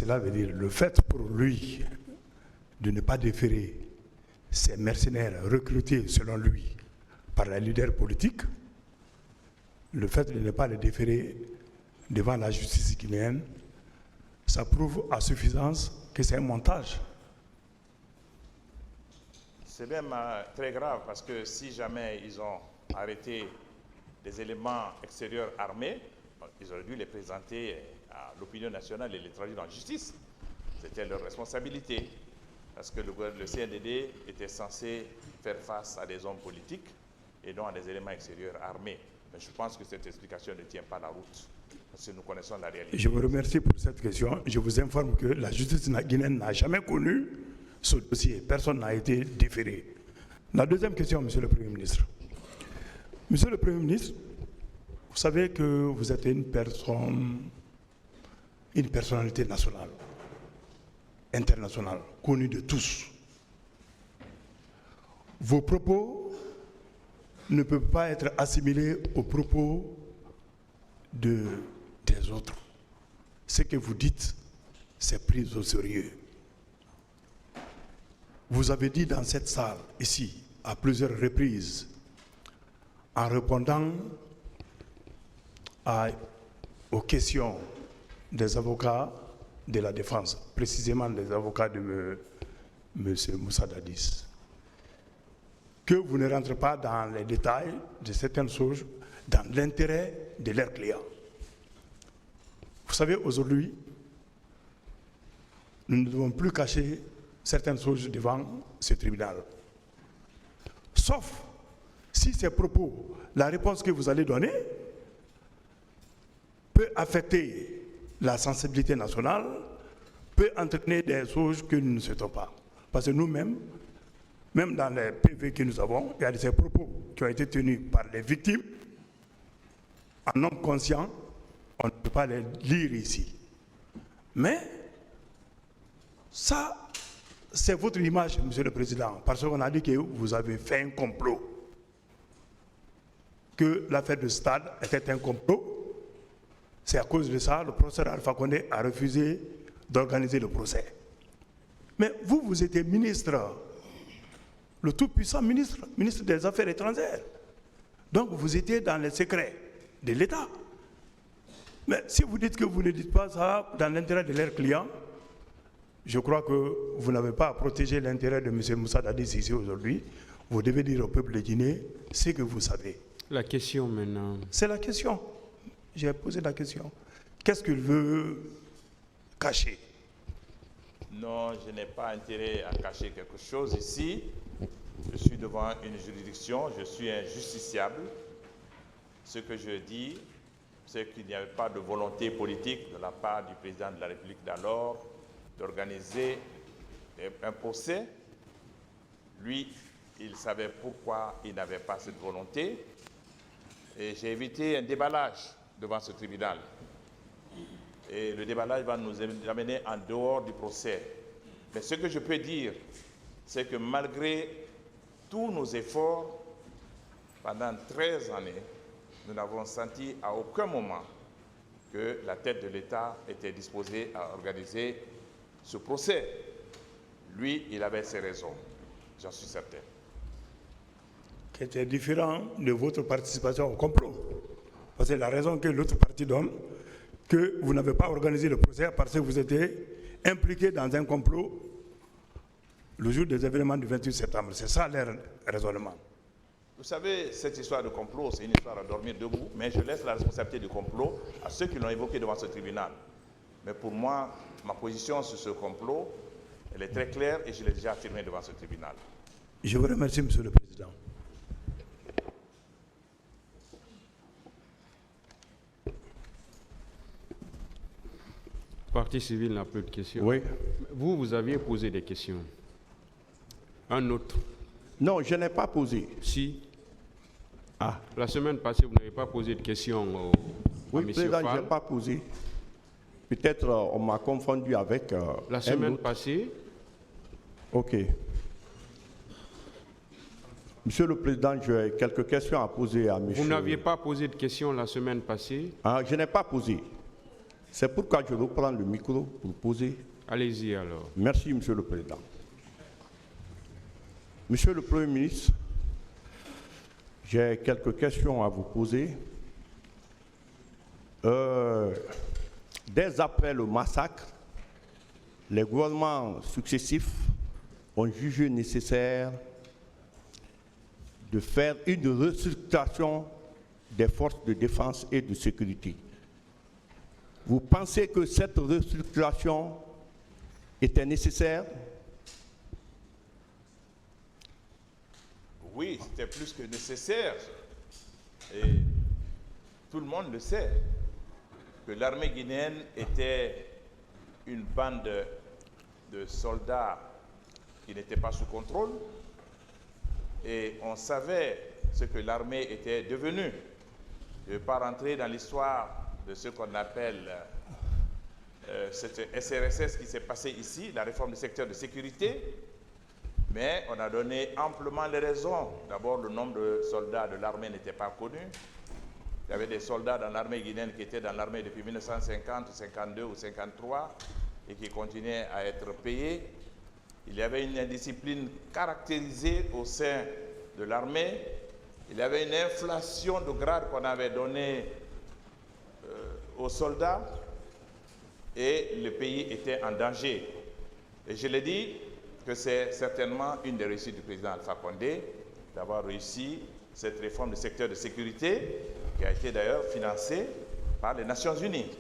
cela veut dire le fait pour lui de ne pas déférer ces mercenaires recrutés selon lui par les leaders politiques, le fait de ne pas les déférer devant la justice guinéenne, ça prouve à suffisance que c'est un montage. C'est même très grave parce que si jamais ils ont arrêté des éléments extérieurs armés, ils auraient dû les présenter à l'opinion nationale et les traduire en justice. C'était leur responsabilité parce que le CNDD était censé faire face à des hommes politiques et non à des éléments extérieurs armés. Mais je pense que cette explication ne tient pas la route parce que nous connaissons la réalité. Je vous remercie pour cette question. Je vous informe que la justice guinéenne n'a jamais connu ce dossier. Personne n'a été déféré. La deuxième question, Monsieur le Premier ministre. Monsieur le Premier ministre, vous savez que vous êtes une personnalité nationale, internationale, connue de tous. Vos propos ne peuvent pas être assimilés aux propos des autres. Ce que vous dites, c'est pris au sérieux. Vous avez dit dans cette salle, ici, à plusieurs reprises, en répondant aux questions des avocats de la défense, précisément des avocats de M. Moussa Dadis, que vous ne rentrez pas dans les détails de certaines choses dans l'intérêt de leurs clients. Vous savez, aujourd'hui, nous ne devons plus cacher certaines choses devant ce tribunal. Sauf si ces propos, la réponse que vous allez donner, peut affecter la sensibilité nationale, peut entraîner des choses que nous ne souhaitons pas. Parce que nous-mêmes, même dans les PV que nous avons, il y a ces propos qui ont été tenus par les victimes. En homme conscient, on ne peut pas les lire ici. Mais ça, c'est votre image, Monsieur le Président, parce qu'on a dit que vous avez fait un complot, que l'affaire de Stade était un complot. C'est à cause de ça, le professeur Alpha Condé a refusé d'organiser le procès. Mais vous, vous étiez ministre, le tout-puissant ministre des Affaires étrangères. Donc vous étiez dans les secrets de l'État. Mais si vous dites que vous ne dites pas ça dans l'intérêt de leurs clients, je crois que vous n'avez pas à protéger l'intérêt de M. Moussa Dadis ici aujourd'hui. Vous devez dire au peuple de Guinée ce que vous savez. La question maintenant. C'est la question. J'ai posé la question. Qu'est-ce qu'il veut cacher? Non, je n'ai pas intérêt à cacher quelque chose ici. Je suis devant une juridiction, je suis un justiciable. Ce que je dis, c'est qu'il n'y avait pas de volonté politique de la part du président de la République d'alors d'organiser un procès. Lui, il savait pourquoi il n'avait pas cette volonté. Et j'ai évité un déballage devant ce tribunal. Et le déballage va nous amener en dehors du procès. Mais ce que je peux dire, c'est que malgré tous nos efforts, pendant 13 années, nous n'avons senti à aucun moment que la tête de l'État était disposée à organiser ce procès. Lui, il avait ses raisons, j'en suis certain. Qui était différent de votre participation au complot. Parce que la raison que l'autre partie donne, que vous n'avez pas organisé le procès parce que vous étiez impliqué dans un complot le jour des événements du 28 septembre. C'est ça leur raisonnement. Vous savez, cette histoire de complot, c'est une histoire à dormir debout, mais je laisse la responsabilité du complot à ceux qui l'ont évoqué devant ce tribunal. Mais pour moi, ma position sur ce complot, elle est très claire et je l'ai déjà affirmée devant ce tribunal. Je vous remercie, Monsieur le Président. Partie civile n'a plus de questions. Oui. Vous aviez posé des questions. Un autre. Non, je n'ai pas posé. Si. Ah. La semaine passée, vous n'avez pas posé de questions oui, à M. Président, Fall. je n'ai pas posé. Peut-être on m'a confondu avec la semaine passée. Ok. Monsieur le Président, j'ai quelques questions à poser à monsieur. Vous n'aviez pas posé de questions la semaine passée? Ah, je n'ai pas posé. C'est pourquoi je reprends le micro pour poser. Allez-y alors. Merci, Monsieur le Président. Monsieur le Premier ministre, j'ai quelques questions à vous poser. Dès après le massacre, les gouvernements successifs ont jugé nécessaire de faire une restructuration des forces de défense et de sécurité. Vous pensez que cette restructuration était nécessaire? Oui, c'était plus que nécessaire. Et tout le monde le sait, que l'armée guinéenne était une bande de soldats qui n'étaient pas sous contrôle. Et on savait ce que l'armée était devenue. Je ne vais pas rentrer dans l'histoire de ce qu'on appelle cette SRSS qui s'est passée ici, la réforme du secteur de sécurité. Mais on a donné amplement les raisons. D'abord, le nombre de soldats de l'armée n'était pas connu. Il y avait des soldats dans l'armée guinéenne qui étaient dans l'armée depuis 1950, 52 ou 53 et qui continuaient à être payés. Il y avait une indiscipline caractérisée au sein de l'armée. Il y avait une inflation de grades qu'on avait donnée aux soldats et le pays était en danger. Et je l'ai dit, que c'est certainement une des réussites du président Alpha Condé d'avoir réussi cette réforme du secteur de sécurité qui a été d'ailleurs financée par les Nations Unies.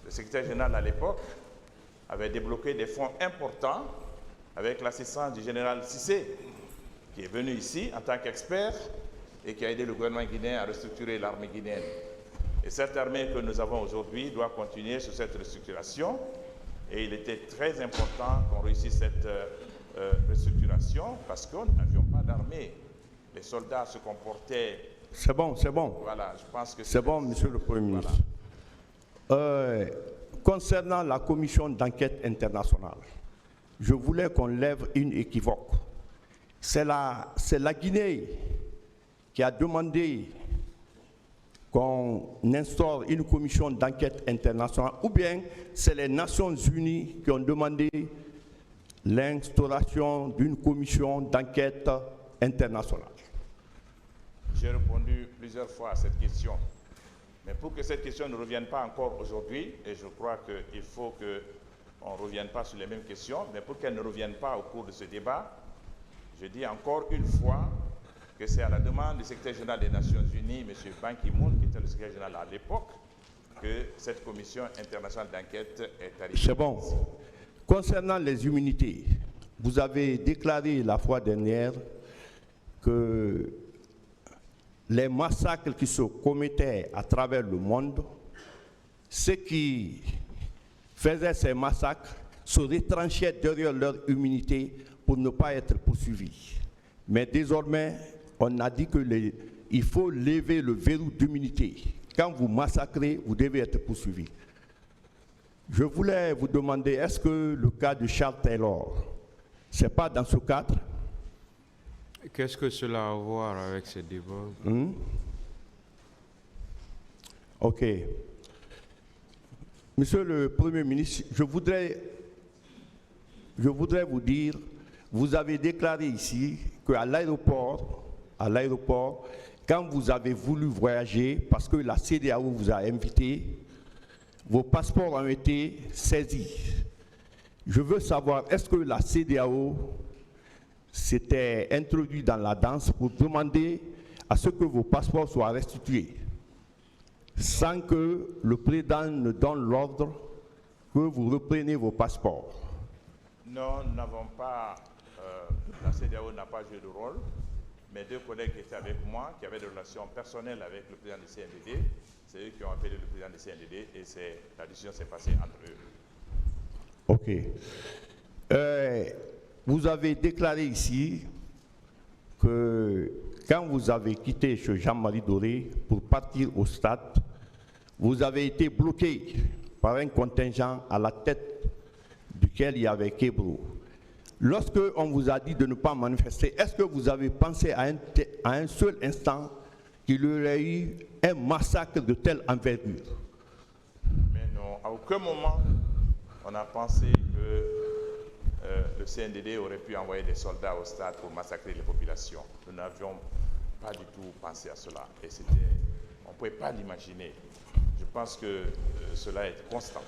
Le secrétaire général à l'époque avait débloqué des fonds importants avec l'assistance du général Cissé qui est venu ici en tant qu'expert et qui a aidé le gouvernement guinéen à restructurer l'armée guinéenne. Et cette armée que nous avons aujourd'hui doit continuer sur cette restructuration. Et il était très important qu'on réussisse cette restructuration parce qu'on n'avions pas d'armée. Les soldats se comportaient... C'est bon, c'est bon. Voilà, je pense que c'est bon, Monsieur le Premier ministre. Voilà. Concernant la commission d'enquête internationale, je voulais qu'on lève une équivoque. C'est la Guinée qui a demandé qu'on instaure une commission d'enquête internationale, ou bien c'est les Nations Unies qui ont demandé l'instauration d'une commission d'enquête internationale. J'ai répondu plusieurs fois à cette question. Mais pour que cette question ne revienne pas encore aujourd'hui, et je crois qu'il faut qu'on ne revienne pas sur les mêmes questions, mais pour qu'elle ne revienne pas au cours de ce débat, je dis encore une fois que c'est à la demande du secrétaire général des Nations Unies, M. Ban Ki-moon, qui était le secrétaire général à l'époque, que cette commission internationale d'enquête est arrivée. C'est bon. Concernant les immunités, vous avez déclaré la fois dernière que les massacres qui se commettaient à travers le monde, ceux qui faisaient ces massacres se retranchaient derrière leur immunité pour ne pas être poursuivis. Mais désormais, on a dit qu'il faut lever le verrou d'immunité. Quand vous massacrez, vous devez être poursuivi. Je voulais vous demander, est-ce que le cas de Charles Taylor, ce n'est pas dans ce cadre? Qu'est-ce que cela a à voir avec ces débats? Ok. Monsieur le Premier ministre, je voudrais vous dire, vous avez déclaré ici qu'à l'aéroport, quand vous avez voulu voyager, parce que la CEDEAO vous a invité, vos passeports ont été saisis. Je veux savoir, est-ce que la CEDEAO s'était introduite dans la danse pour demander à ce que vos passeports soient restitués, sans que le président ne donne l'ordre que vous repreniez vos passeports? Non, nous n'avons pas, la CEDEAO n'a pas joué de rôle. Mes deux collègues qui étaient avec moi, qui avaient des relations personnelles avec le président du CNDD, c'est eux qui ont appelé le président du CNDD et la décision s'est passée entre eux. Ok. Vous avez déclaré ici que quand vous avez quitté chez Jean-Marie Doré pour partir au stade, vous avez été bloqué par un contingent à la tête duquel il y avait Kébro. Lorsque on vous a dit de ne pas manifester, est-ce que vous avez pensé à un seul instant qu'il y aurait eu un massacre de telle envergure? Mais non, aucun moment, on a pensé que le CNDD aurait pu envoyer des soldats au stade pour massacrer les populations. Nous n'avions pas du tout pensé à cela. Et on ne pouvait pas l'imaginer. Je pense que cela est constant.